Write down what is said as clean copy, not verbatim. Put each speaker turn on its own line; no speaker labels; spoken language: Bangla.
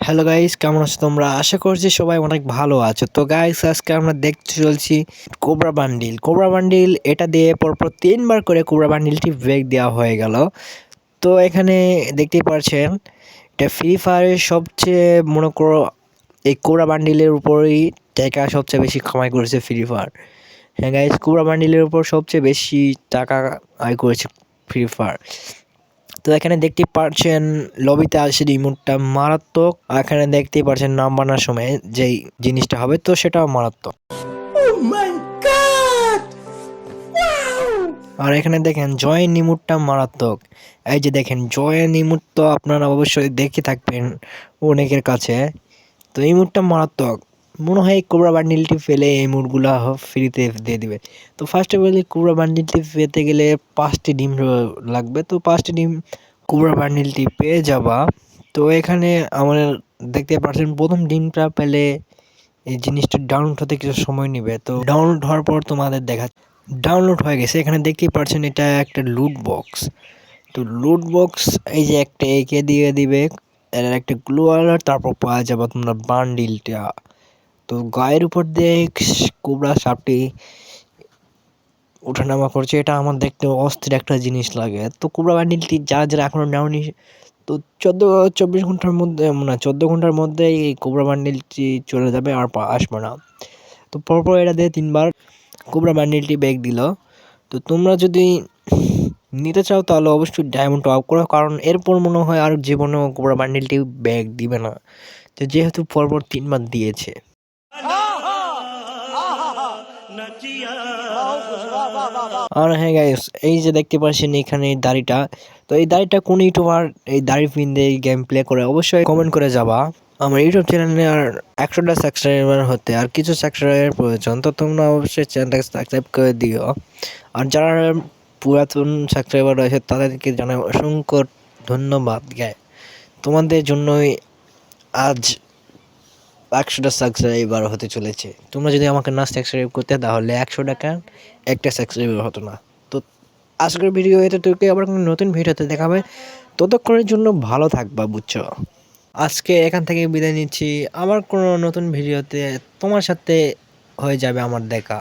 হ্যালো গাইস, কেমন আছো তোমরা? আশা করছি সবাই অনেক ভালো আছো। তো গাইস, আজকে আমরা দেখতে চলছি কোবরা বান্ডিল। কোবরা বান্ডিল এটা দিয়ে পরপর 3 বার করে কোবরা বান্ডিলটি ব্রেক দেওয়া হয়ে গেল। তো এখানে দেখতেই পাচ্ছেন, এটা ফ্রি ফায়ারের সবচেয়ে মনে করো এই কোবরা বান্ডিলের উপরেই টাকা সবচেয়ে বেশি কামাই করেছে ফ্রি ফায়ার। হ্যাঁ গাইস, কোবরা বান্ডিলের উপর সবচেয়ে বেশি টাকা আয় করেছে ফ্রি ফায়ার। তো এখানে দেখতে পাচ্ছেন লবিতে আসে রিমোটটা মারাত্মক। এখানে দেখতেই পাচ্ছেন নাম বানার সময় যেই জিনিসটা হবে, তো সেটাও মারাত্মক। আর এখানে দেখেন জয়েন ইমোটটা মারাত্মক। এই যে দেখেন জয়েন ইমোট, তো আপনারা অবশ্যই দেখে থাকবেন অনেকের কাছে। তো এই ইমোটটা মারাত্মক। মনে হয় কোবরা বান্ডিলটি ফেলে এই ইমোটগুলা ফ্রিতে দিয়ে দিবে। তো ফার্স্টে বলি, কোবরা বান্ডিলটি পেতে গেলে 5টি ডিম লাগবে। তো 5টি ডিম কোবরা বান্ডিলটি পেয়ে যাবা। তো এখানে আমাদের দেখতে পাচ্ছেন প্রথম ডিমটা পেলে এই জিনিসটা ডাউনলোড হতে কিছু সময় নেবে। তো ডাউনলোড হওয়ার পর তোমাদের ডাউনলোড হয়ে গেছে। এখানে দেখতেই পাচ্ছেন এটা একটা লুট বক্স। তো লুট বক্স এই যে একটা একে দিয়ে দিবে, এর একটা গ্লু আলার, তারপর পাওয়া যাবে তোমরা বান্ডিলটা। তো গায়ের উপর দিয়ে কোবরা সাপটি ওঠানামা করছে, এটা আমার দেখতে অস্থির একটা জিনিস লাগে। তো কোবরা বান্ডিলটি যারা যারা এখনো নেওনি, তো 24 ঘন্টার মধ্যে, মানে 14 ঘন্টার মধ্যেই এই কোবরা বান্ডিলটি চলে যাবে আর আসবে না। তো পরপর এটা দিয়ে 3 বার কোবরা বান্ডিলটি ব্যাগ দিল। তো তোমরা যদি নিতে চাও তাহলে অবশ্যই ডায়মন্ড টপ করো, কারণ এরপর মনে হয় আর জীবনেও কোবরা বান্ডিলটি ব্যাগ দিবে না, তো যেহেতু পরপর 3 বার দিয়েছে। আর হ্যাঁ গাইস, এই যে দেখতে পাচ্ছেন এখানে এই দাড়িটা, তো এই দাড়িটা কোন ইউটিউবার এই দাড়ি পিন দিয়ে গেম প্লে করে অবশ্যই কমেন্ট করে যাবা। আমার ইউটিউব চ্যানেলে আর 100টা সাবস্ক্রাইবার হতে আর কিছু সাবস্ক্রাইবার প্রয়োজন, তো তোমরা অবশ্যই চ্যানেলটাকে সাবস্ক্রাইব করে দিও। আর যারা পুরাতন সাবস্ক্রাইবার রয়েছে তাদেরকে জানাই অসংখ্য ধন্যবাদ। তোমাদের জন্যই আজ 100টা সাবস্ক্রাইবার হতে চলেছে। তোমরা যদি আমাকে না সাবস্ক্রাইব করতে তাহলে 100 টাকা একটা সাবস্ক্রাইবার হতো না। তো আজকের ভিডিও এতটুকুই, আবার কোনো নতুন ভিডিওতে দেখাবে। ততক্ষণের জন্য ভালো থাকবা, বুঝছো? আজকে এখান থেকে বিদায় নিচ্ছি। আবার কোনো নতুন ভিডিওতে তোমার সাথে হয়ে যাবে আমার দেখা।